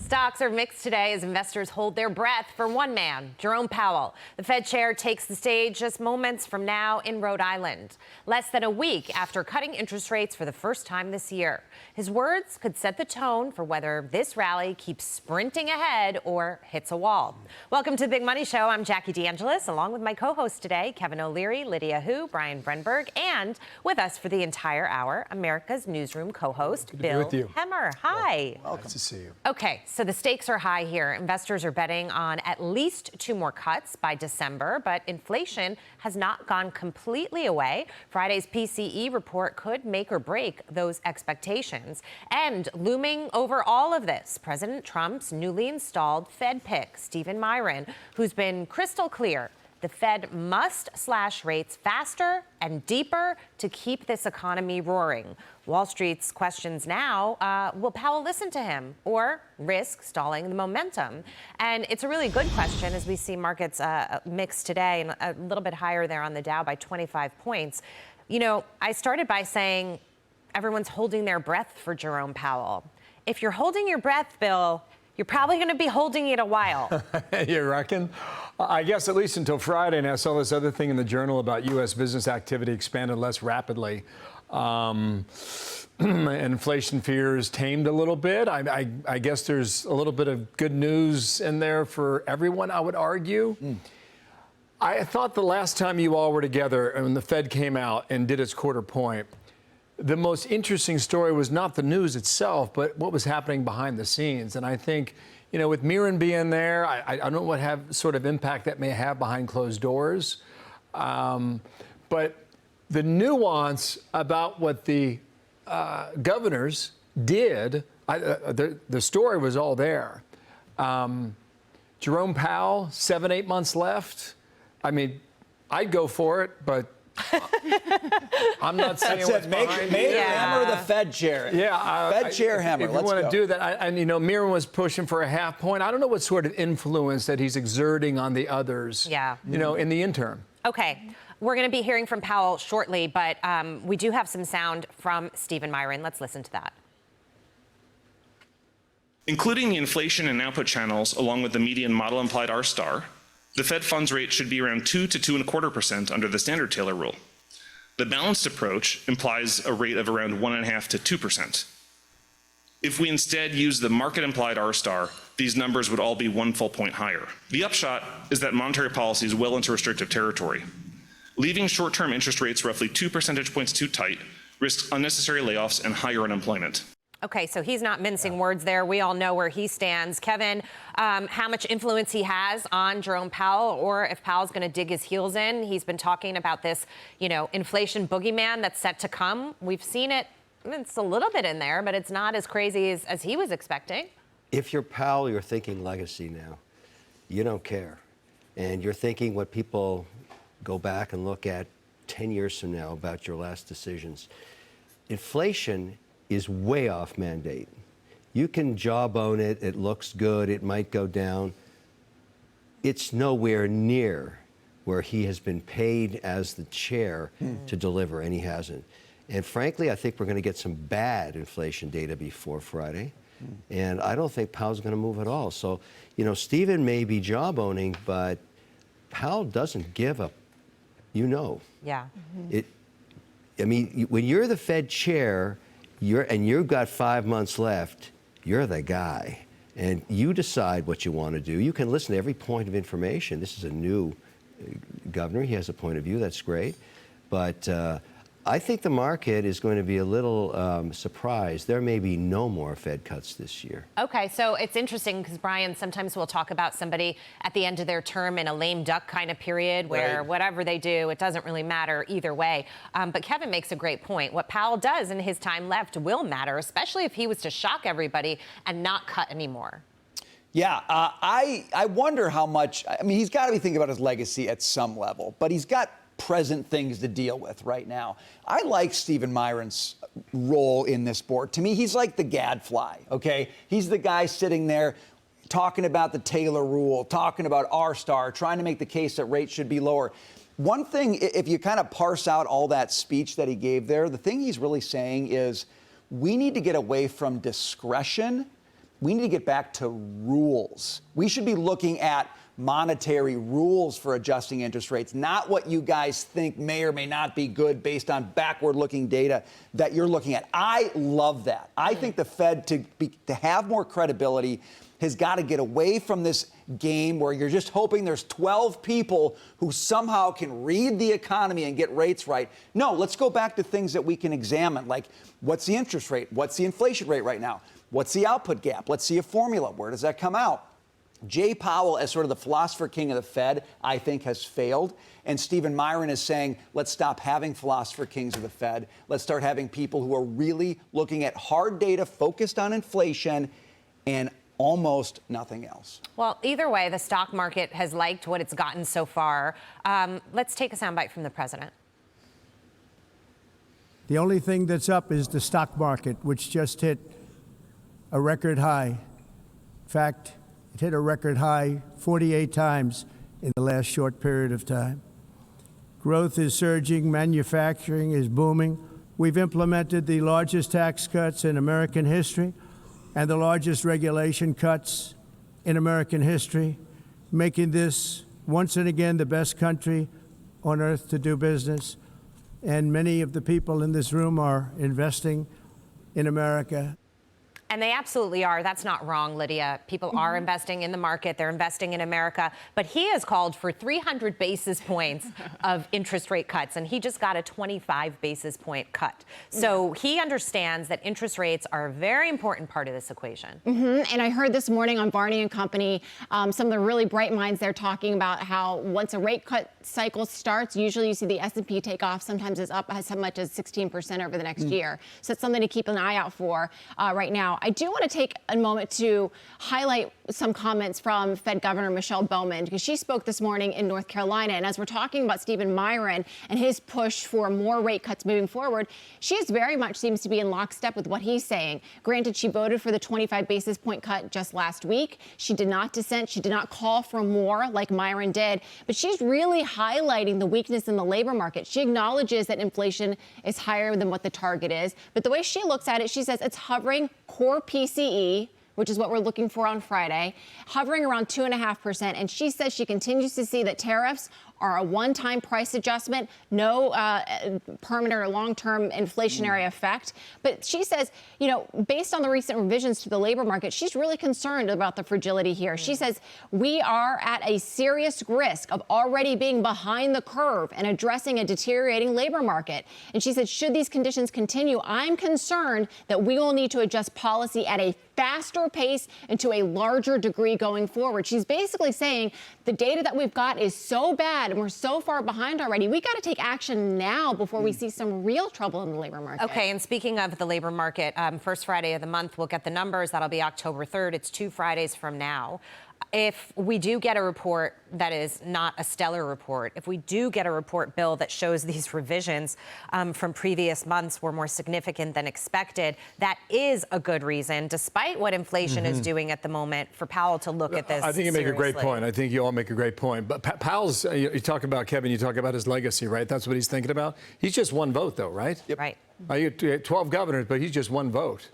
Stocks are mixed today as investors hold their breath for one man, Jerome Powell. The Fed chair takes the stage just moments from now in Rhode Island, less than a week after cutting interest rates for the first time this year. His words could set the tone for whether this rally keeps sprinting ahead or hits a wall. Welcome to the Big Money Show. I'm Jackie DeAngelis, along with my co-hosts today, Kevin O'Leary, Lydia Hu, Brian Brenberg, and with us for the entire hour, America's Newsroom co-host, Bill Hemmer. Hi. Welcome. Nice to see you. Okay, so the stakes are high here. Investors are betting on at least 2 more cuts by December, but inflation has not gone completely away. Friday's PCE report could make or break those expectations. And looming over all of this, President Trump's newly installed Fed pick, Stephen Mirin, who's been crystal clear. The Fed must slash rates faster and deeper to keep this economy roaring. Wall Street's questions now, will Powell listen to him or risk stalling the momentum? And it's a really good question as we see markets mixed today and a little bit higher there on the Dow by 25 points. You know, I started by saying everyone's holding their breath for Jerome Powell. If you're holding your breath, Bill, you're probably going to be holding it a while. You reckon? I guess at least until Friday. And I saw this other thing in the Journal about U.S. business activity expanded less rapidly. Inflation fears tamed a little bit. I guess there's a little bit of good news in there for everyone, I would argue. I thought the last time you all were together and when the Fed came out and did its quarter point, the most interesting story was not the news itself, but what was happening behind the scenes. And I think, you know, with Mirin being there, I don't know what sort of impact that may have behind closed doors. But the nuance about what the governors did, the story was all there. Jerome Powell, 7-8 months left. I mean, I'd go for it, but I'm not saying what's behind it. Hammer the Fed chair. Yeah, Fed chair hammer. If you want to do that, and you know, Mirin was pushing for a half point. I don't know what sort of influence that he's exerting on the others. Yeah. You know, in the interim. Okay, we're going to be hearing from Powell shortly, but we do have some sound from Stephen Mirin. Let's listen to that. Including the inflation and output channels, along with the median model implied R star, the Fed funds rate should be around 2 to 2.25% under the standard Taylor rule. The balanced approach implies a rate of around 1.5 to 2%. If we instead use the market implied R star, these numbers would all be 1 full point higher. The upshot is that monetary policy is well into restrictive territory. Leaving short-term interest rates roughly 2 percentage points too tight risks unnecessary layoffs and higher unemployment. Okay, so he's not mincing words there. We all know where he stands. Kevin, how much influence he has on Jerome Powell, or if Powell's going to dig his heels in. He's been talking about this, you know, inflation boogeyman that's set to come. We've seen it. It's a little bit in there, but it's not as crazy as he was expecting. If you're Powell, you're thinking legacy now. You don't care. And you're thinking what people go back and look at 10 years from now about your last decisions. Inflation is way off mandate. You can jawbone it, it looks good, it might go down. It's nowhere near where he has been paid as the chair to deliver, and he hasn't. And frankly, I think we're going to get some bad inflation data before Friday. And I don't think Powell's going to move at all. So, you know, Stephen may be jawboning, but Powell doesn't give up, you know. Yeah. I mean, when you're the Fed chair, and you've got 5 months left, you're the guy. And you decide what you want to do. You can listen to every point of information. This is a new governor. He has a point of view. That's great. But I think the market is going to be a little surprised. There may be no more Fed cuts this year. Okay, so it's interesting because, Brian, sometimes we'll talk about somebody at the end of their term in a lame duck kind of period where whatever they do, it doesn't really matter either way. But Kevin makes a great point. What Powell does in his time left will matter, especially if he was to shock everybody and not cut anymore. Yeah, I wonder how much. I mean, he's got to be thinking about his legacy at some level, but he's got present things to deal with right now. I like Stephen Mirin's role in this board. To me, he's like the gadfly, okay? He's the guy sitting there talking about the Taylor rule, talking about R-star, trying to make the case that rates should be lower. One thing, if you kind of parse out all that speech that he gave there, the thing he's really saying is we need to get away from discretion we need to get back to rules. We should be looking at monetary rules for adjusting interest rates, not what you guys think may or may not be good based on backward-looking data that you're looking at. I love that. I think the Fed, to have more credibility, has got to get away from this game where you're just hoping there's 12 people who somehow can read the economy and get rates right. No, let's go back to things that we can examine, like what's the interest rate? What's the inflation rate right now? What's the output gap? Let's see a formula. Where does that come out? Jay Powell, as sort of the philosopher king of the Fed, I think has failed. And Stephen Mirin is saying, let's stop having philosopher kings of the Fed. Let's start having people who are really looking at hard data focused on inflation and almost nothing else. Well, either way, the stock market has liked what it's gotten so far. Let's take a soundbite from the president. The only thing that's up is the stock market, which just hit a record high. In fact, it hit a record high 48 times in the last short period of time. Growth is surging, manufacturing is booming. We've implemented the largest tax cuts in American history and the largest regulation cuts in American history, making this once and again the best country on earth to do business. And many of the people in this room are investing in America. And they absolutely are. That's not wrong, Lydia. People are investing in the market. They're investing in America. But he has called for 300 basis points of interest rate cuts, and he just got a 25 basis point cut. So he understands that interest rates are a very important part of this equation. And I heard this morning on Barney and Company, some of the really bright minds there talking about how once a rate cut cycle starts, usually you see the S&P take off. Sometimes it's up as much as 16% over the next year. So it's something to keep an eye out for right now. I do want to take a moment to highlight some comments from Fed Governor Michelle Bowman, because she spoke this morning in North Carolina. And as we're talking about Stephen Mirin and his push for more rate cuts moving forward, she very much seems to be in lockstep with what he's saying. Granted, she voted for the 25 basis point cut just last week. She did not dissent. She did not call for more like Mirin did. But she's really highlighting the weakness in the labor market. She acknowledges that inflation is higher than what the target is. But the way she looks at it, she says it's hovering core PCE, which is what we're looking for on Friday, hovering around 2.5%. And she says she continues to see that tariffs are a one-time price adjustment, no permanent or long-term inflationary effect. But she says, you know, based on the recent revisions to the labor market, she's really concerned about the fragility here. She says we are at a serious risk of already being behind the curve and addressing a deteriorating labor market. And she said, should these conditions continue, I'm concerned that we will need to adjust policy at a faster pace and to a larger degree going forward. She's basically saying the data that we've got is so bad and we're so far behind already. We got to take action now before we see some real trouble in the labor market. Okay, and speaking of the labor market, first Friday of the month, we'll get the numbers. That'll be October 3rd. It's 2 Fridays from now. If we do get a report that is not a stellar report, if we do get a report, Bill, that shows these revisions from previous months were more significant than expected, that is a good reason, despite what inflation is doing at the moment, for Powell to look at this I think you make a great seriously. point. I think you all make a great point. But Powell's, you talk about, Kevin, you talk about his legacy, right? That's what he's thinking about. He's just one vote, though, right? Yep. Right. You had 12 governors, but he's just one vote.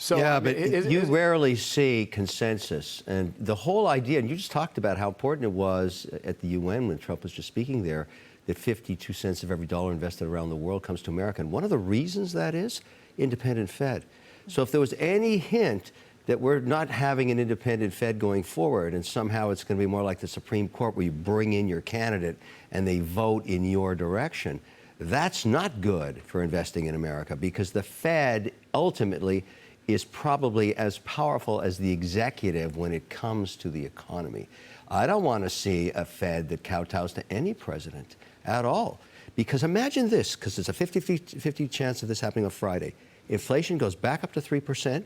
So, yeah, but you rarely see consensus. And the whole idea, and you just talked about how important it was at the UN when Trump was just speaking there, that 52 cents of every dollar invested around the world comes to America. And one of the reasons that is independent Fed. So if there was any hint that we're not having an independent Fed going forward, and somehow it's going to be more like the Supreme Court where you bring in your candidate and they vote in your direction, that's not good for investing in America, because the Fed ultimately is probably as powerful as the executive when it comes to the economy. I don't want to see a Fed that kowtows to any president at all. Because imagine this, because there's a 50-50 chance of this happening on Friday. Inflation goes back up to 3%,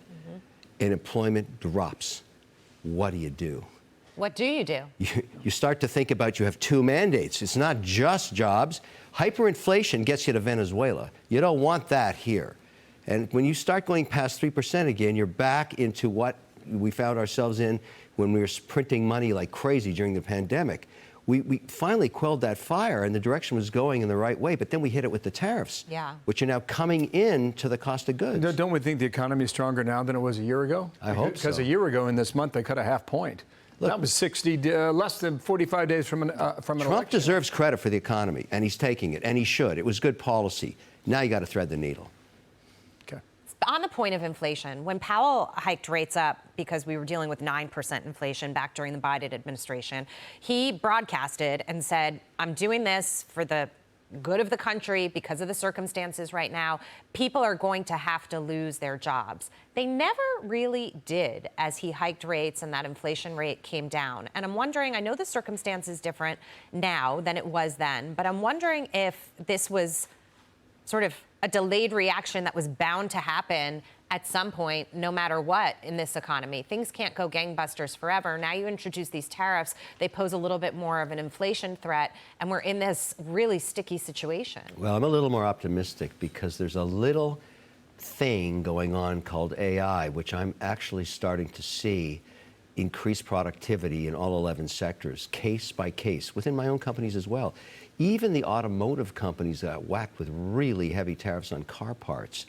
and employment drops. What do you do? What do you do? You start to think about, you have two mandates. It's not just jobs. Hyperinflation gets you to Venezuela. You don't want that here. And when you start going past 3% again, you're back into what we found ourselves in when we were printing money like crazy during the pandemic. we finally quelled that fire, and the direction was going in the right way, but then we hit it with the tariffs, which are now coming in to the cost of goods. Don't we think the economy is stronger now than it was a year ago? I hope so. Because a year ago in this month, they cut a half point. Look, that was less than 45 days from an Trump election. deserves credit for the economy, and he's taking it, and he should. It was good policy. Now you got to thread the needle. Okay. On the point of inflation, when Powell hiked rates up because we were dealing with 9% inflation back during the Biden administration, he broadcasted and said, I'm doing this for the good of the country because of the circumstances right now. People are going to have to lose their jobs. They never really did as he hiked rates and that inflation rate came down. And I'm wondering, I know the circumstance is different now than it was then, but I'm wondering if this was sort of a delayed reaction that was bound to happen at some point, no matter what in this economy. Things can't go gangbusters forever. Now you introduce these tariffs, they pose a little bit more of an inflation threat, and we're in this really sticky situation. Well, I'm a little more optimistic because there's a little thing going on called AI, which I'm actually starting to see increase productivity in all 11 sectors, case by case, within my own companies as well. Even the automotive companies that got whacked with really heavy tariffs on car parts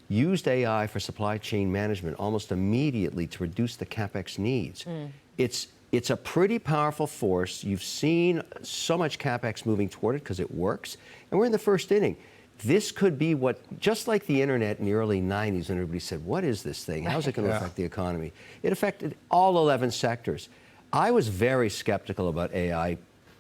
used AI for supply chain management almost immediately to reduce the CapEx needs. It's a pretty powerful force. You've seen so much CapEx moving toward it because it works, and we're in the first inning. This could be what, just like the internet in the early 90s when everybody said, what is this thing? How's it going to affect the economy? It affected all 11 sectors. I was very skeptical about AI,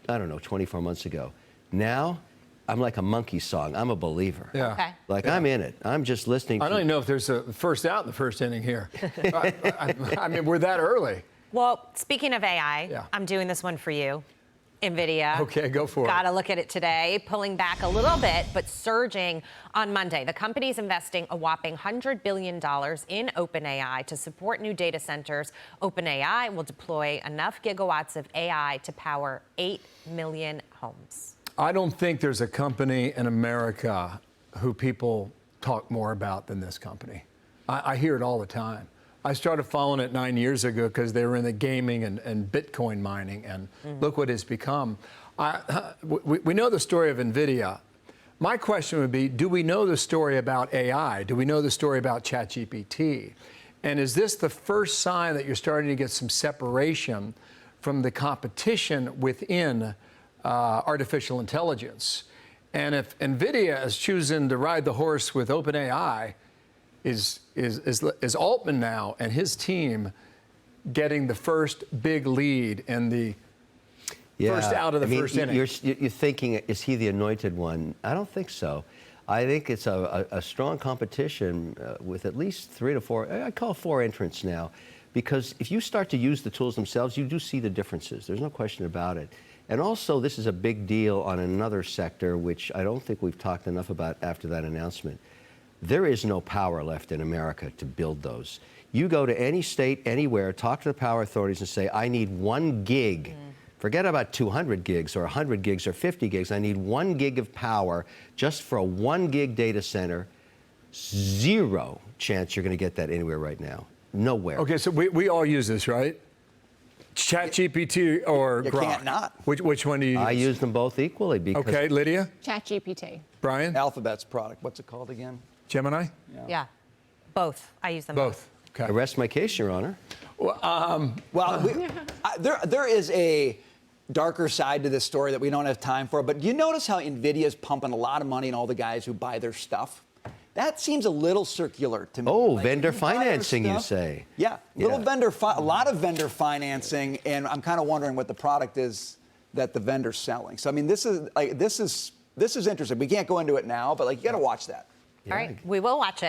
I don't know, 24 months ago. Now, I'm like a monkey song. I'm a believer. Yeah. Okay. Like, I'm in it. I'm just listening I to don't even know if there's a first out in the first inning here. I mean, we're that early. Well, speaking of AI, Yeah. I'm doing this one for you. Nvidia. Okay, go for it. Gotta look at it today, pulling back a little bit, but surging on Monday. The company's investing a whopping $100 billion in OpenAI to support new data centers. OpenAI will deploy enough gigawatts of AI to power 8 million homes. I don't think there's a company in America who people talk more about than this company. I hear it all the time. I started following it 9 years ago because they were in the gaming and Bitcoin mining, and look what it's become. We know the story of Nvidia. My question would be, do we know the story about AI? Do we know the story about ChatGPT? And is this the first sign that you're starting to get some separation from the competition within artificial intelligence? And if Nvidia is choosing to ride the horse with OpenAI, is Altman now and his team getting the first big lead and the first out of the first inning? You're thinking, is he the anointed one? I don't think so. I think it's a strong competition with at least 3 to 4, I call 4 entrants now, because if you start to use the tools themselves, you do see the differences. There's no question about it. And also, this is a big deal on another sector, which I don't think we've talked enough about after that announcement. There is no power left in America to build those. You go to any state, anywhere, talk to the power authorities and say, I need 1 gig. Forget about 200 gigs or 100 gigs or 50 gigs. I need 1 gig of power just for a 1 gig data center. Zero chance you're going to get that anywhere right now. Nowhere. Okay, so we all use this, right? ChatGPT or You Grok? can't not. Which one do you use? I use them both equally because Okay, Lydia? ChatGPT. Brian? Alphabet's product, what's it called again? Gemini? Yeah, both. I use them Both. I Okay. rest my case, Your Honor. Well, there is a darker side to this story that we don't have time for, but do you notice how Nvidia is pumping a lot of money in all the guys who buy their stuff? That seems a little circular to me. Oh, Like, vendor you buy their financing, you stuff- say? Yeah, Yeah. a lot of vendor financing, and I'm kind of wondering what the product is that the vendor's selling. So I mean, this is interesting. We can't go into it now, but like you got to watch that. All right, we will watch it.